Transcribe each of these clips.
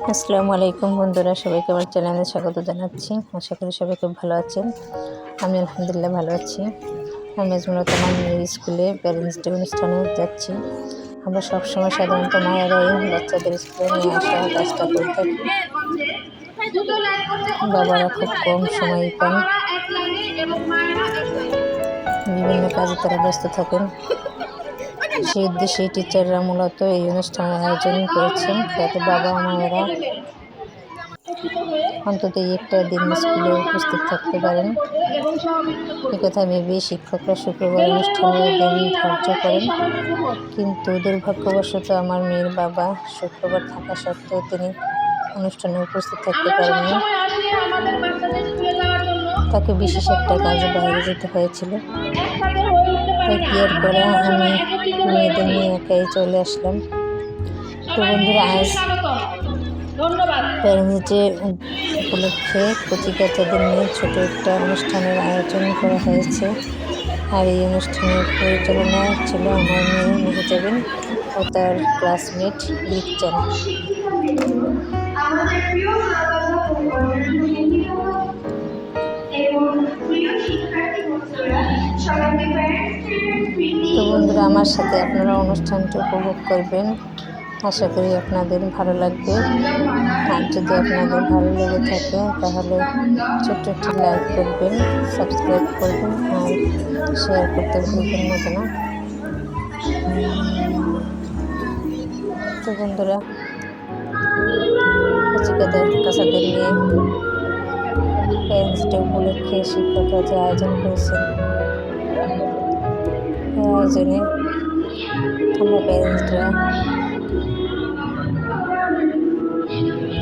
আসসালামু আলাইকুম বন্ধুরা, সবাইকে আমার চ্যানেলে স্বাগত জানাচ্ছি। আশা করি সবাই খুব ভালো আছেন। আমি আলহামদুলিল্লাহ ভালো আছি। আমি আজ মূলত আমার মেয়ের স্কুলে প্যারেন্টস ডে অনুষ্ঠানে যাচ্ছি। আমরা সবসময় সাধারণত মায়েরাই বাচ্চাদের স্কুলে নিয়ে আসা কাজটা করে থাকি। বাবারা খুব কম সময় পান, বিভিন্ন কাজে তারা ব্যস্ত থাকেন। সেই উদ্দেশ্যে টিচাররা মূলত এই অনুষ্ঠানের আয়োজন করেছেন, যাতে বাবা মায়েরা অন্তত একটা দিন স্কুলে উপস্থিত থাকতে পারেন। একথা ভেবে শিক্ষকরা শুক্রবার অনুষ্ঠানের দিন ধার্য করেন, কিন্তু দুর্ভাগ্যবশত আমার মেয়ের বাবা শুক্রবার থাকা সত্ত্বেও তিনি অনুষ্ঠানে উপস্থিত থাকতে পারেননি। তাকে বিশেষ একটা কাজে বাইরে যেতে হয়েছিল। তাই কি আর করা, আমি মেয়েদের নিয়ে একাই চলে আসলাম। তো বন্ধুরা, আজ প্যারেন্টস ডে উপলক্ষে কচিকাচাদের নিয়ে ছোট একটা অনুষ্ঠানের আয়োজন করা হয়েছে। আর এই অনুষ্ঠানের পরিচালনা ছিল আমার মেয়ে মেহজাবিন ও তার ক্লাসমেট লিপচান। তো বন্ধুরা, আমার সাথে আপনারা অনুষ্ঠানটি উপভোগ করবেন। আশা করি আপনাদের ভালো লাগবে। আর যদি আপনাদের ভালো লেগে থাকে তাহলে ছোট্ট একটি লাইক করবেন, সাবস্ক্রাইব করবেন আর শেয়ার করতে ভুলবেন না যেন। তো বন্ধুরা, কচিকাচাদের নিয়ে প্যারেন্টস ডে উপলক্ষে শিক্ষকরা যে আয়োজন করেছেন, এই আয়োজনে আমরা প্যারেন্টসরা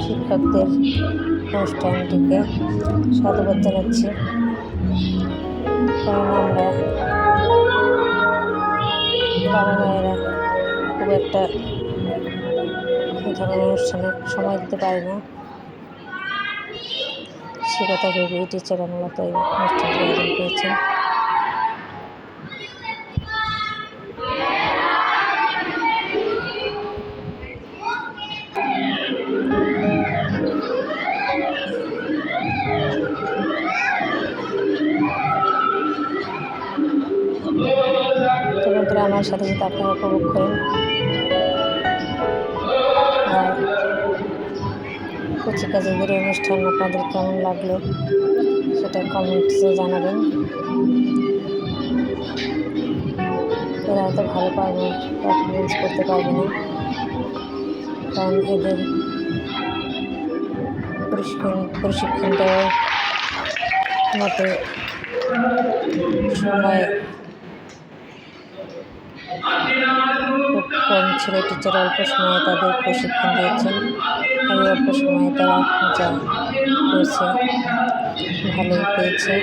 শিক্ষকদের অনুষ্ঠানটিকে সাধুবাদ জানাচ্ছি। কারণ আমরা বাবা মায়েরা খুব একটা এই ধরনের অনুষ্ঠানে সময় দিতে পারি না। সে কথা ভেবে এই টিচাররা মূলত এই অনুষ্ঠানটি আয়োজন করেছেন। তো বন্ধুরা, আমার সাথে সাথে আপনারা উপভোগ করেন। আর কচিকাচাদের অনুষ্ঠান আপনাদের কেমন লাগলো সেটা কমেন্টসে জানাবেন। এরা হয়তো ভালো পারফরমেন্স করতে পারবে না, কারণ এদের প্রশিক্ষণ দেওয়ার মতো সময় খুব কম ছিল। টিচার অল্প সময়ে তাদের প্রশিক্ষণ দিয়েছেন, আর অল্প সময়ে তারা যা করেছে ভালোই পেয়েছে।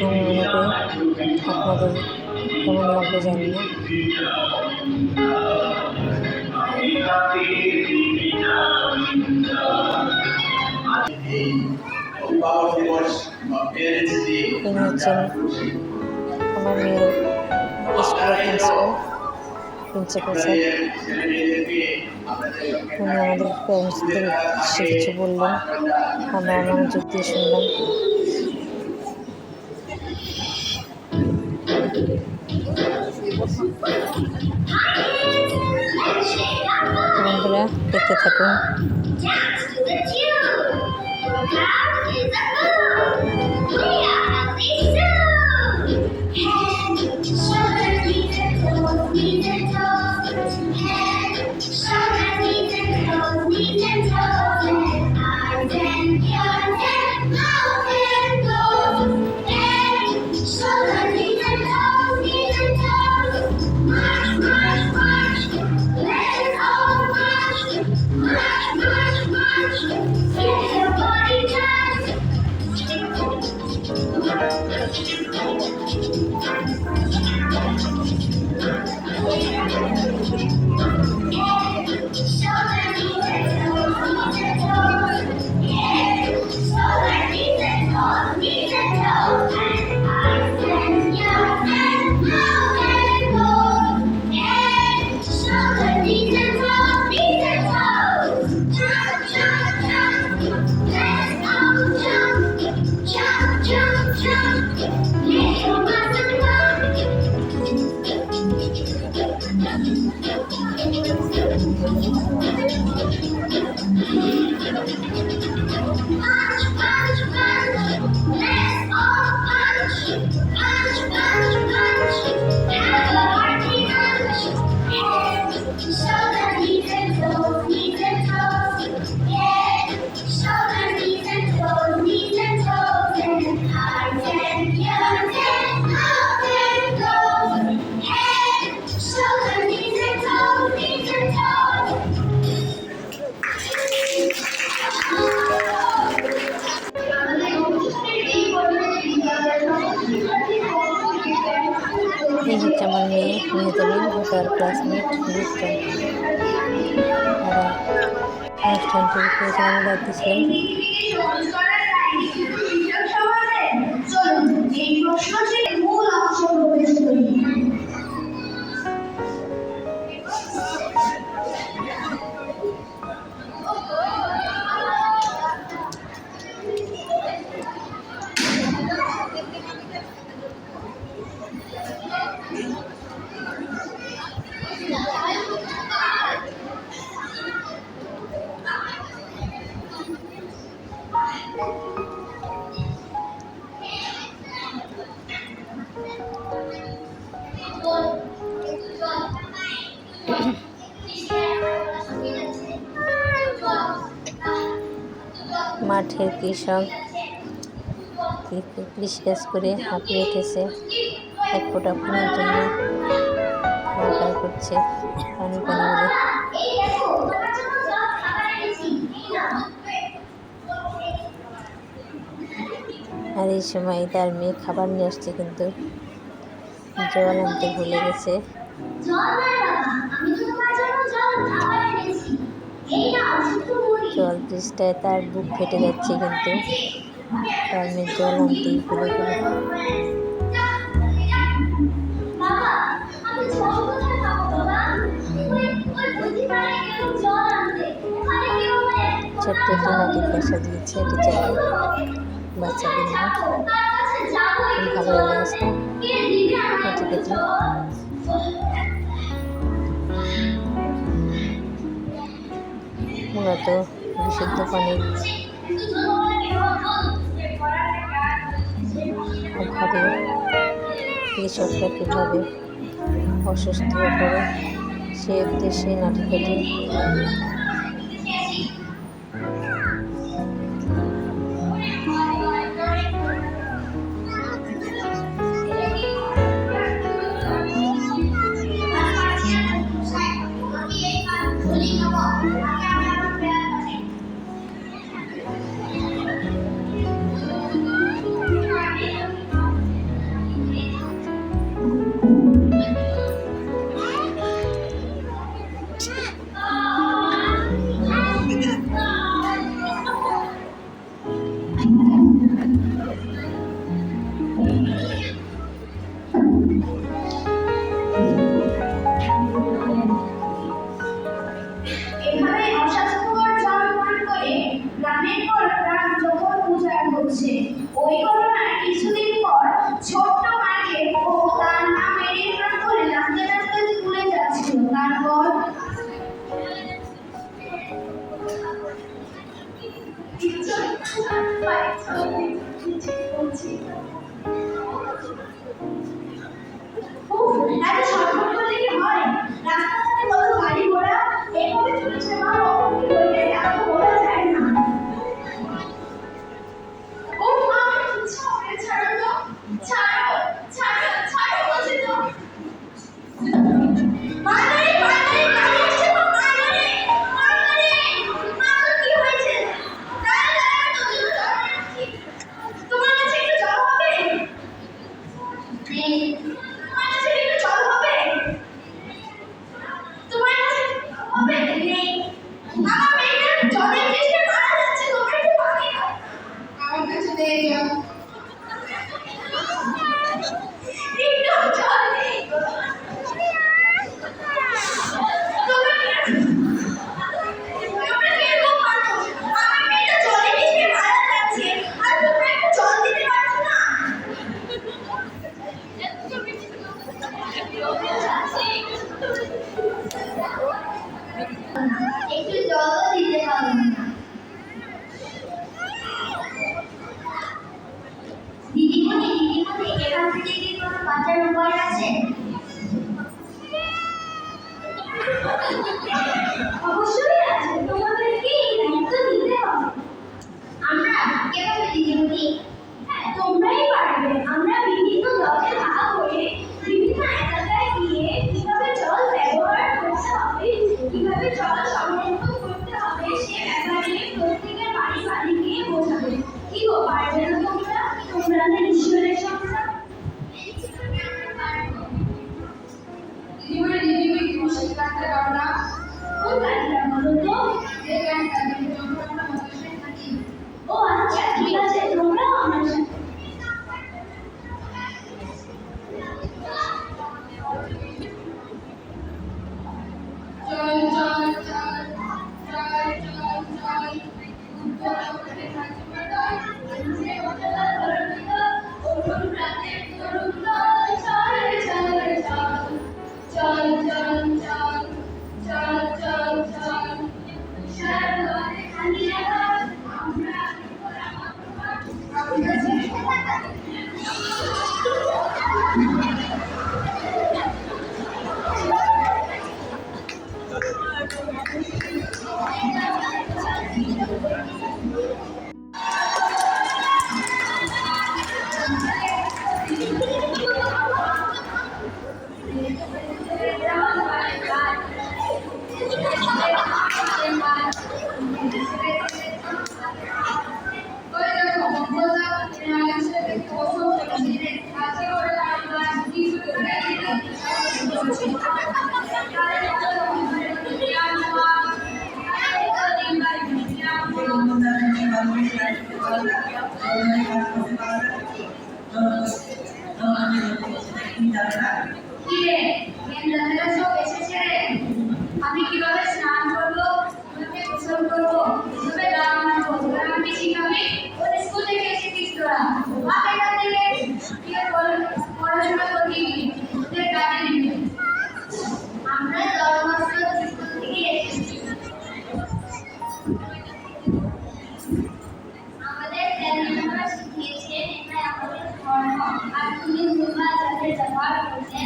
আমি মনে করি আপনাদের কেমন লাগবে জানি না। তিনি হচ্ছেন আমার মেয়ের স্কুলের প্রিন্সিপাল স্যার। উনি আমাদের প্যারেন্টসদের সে কিছু বললেন, আমরা মনোযোগ দিয়ে শুনলাম। বন্ধুরা, দেখতে থাকুন। এই হচ্ছে আমার মেয়ে মেহজাবিন ও তার ক্লাসমেট রুস্টান। তারা অনুষ্ঠানটির পরিচালনার দায়িত্বে ছিলেন। মাঠের কৃষক কৃষিকাজ করে হাঁপিয়ে উঠেছে, এক ফোঁটা পানির জন্য হাহাকার করছে, পানি পানি বলে। আর এই সময় তার মেয়ে খাবার নিয়ে আসছে, কিন্তু জল আনতে ভুলে গেছে। জল তৃষ্ণায় তার বুক ফেটে যাচ্ছে, কিন্তু তার মেয়ে জল আনতেই ভুলে গেল। ছোট্ট একটি মাটির বাসা দিয়েছে টিচার বাচ্চাদের নিয়ে। ভালো লাগে মাটি কেটে। মূলত বিশুদ্ধ পানির অভাবে কৃষকরা কীভাবে অসুস্থ হয়ে পড়ে সে উদ্দেশ্যে নাটিকাটি। ওই ঘটনার কিছুদিন পর ছোট্ট মাকে ও তার মা মেরির হাত ধরে নাচতে নাচতে স্কুলে যাচ্ছিল। তারপর এত ছটফট করলে কি হয়? রাস্তাঘাটে কত গাড়ি ঘোড়া এইভাবে চলেছে, মা কখন কি হয়ে যায় এত বলা যায় না। একটু জলও দিতে পারবো না। দিদিমণি এখান থেকে কি কোনো বাঁচার উপায় আছে? অবশ্যই আছে, তোমাদেরকে এই দায়িত্ব দিতে হবে। আমরা কিভাবে দিদিমণি? হ্যাঁ, তোমরাই পারবে। আমরা বিভিন্ন দলে ভাগ হয়ে বিভিন্ন এলাকায় গিয়ে কিভাবে জল ব্যবহার করতে হবে, কিভাবে জল সংরক্ষণ করতে হবে সে ব্যাপারে প্রত্যেকের বাড়ি গিয়ে বোঝাবে। কি গো, পারবে না তোমরা? তোমরা না ঈশ্বরের সন্তান। দিদিমণি তোমার সেই গানটা গাও না। কোন গানটা বলো তো? যে গানটা আমি যখন আমরা মাদ্রাসায় থাকি। ও আচ্ছা, ঠিক আছে, তোমরাও আমার সাথে। চল চল চল চল চল চল উত্তরে থাকি বাদাই আনছে ওঠা ধরণীকা ওঠুন রাতে তরুণ দল চল চল চল চল চল চল চল চল চল সারাতে খালি আকাশ আমরা আমি কিভাবে স্নান করবো, কিভাবে গোসল করবো, কিভাবে গান মানবো, আমি শিখাবি। ওর স্কুল থেকে এসেছিস তোরা, ভাগ এখান থেকে। পড়াশোনা করবি ওদের কাজে দিবি। আমরা ধর্মস্ব স্কুল থেকে এসেছি। আমাদের স্যারেরা শিখিয়েছেন এটাই আমাদের ধর্ম। আর তুমি ভুলভাল যাদের ব্যবহার করছেন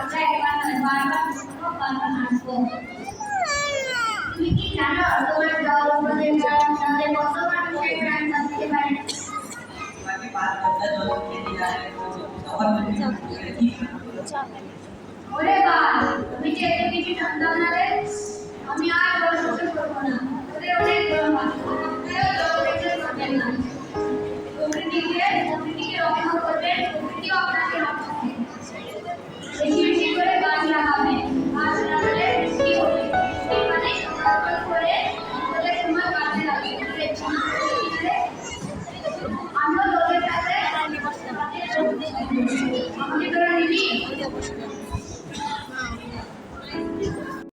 আমরা একবার বারবার শুনবো, বারবার আসবো। তুমি কি জানো তোমার দল উপদের তাদের কত মানুষের প্রাণ বাঁচতে পারে? ওরে বাল, তুমি যে এত কিছু জানতাম না রে। আমি আর বড় সহ্য করবো না। ওদের অনেক বড় হাত, ওদেরও জল দেখতে পারবেন না। প্রকৃতিকে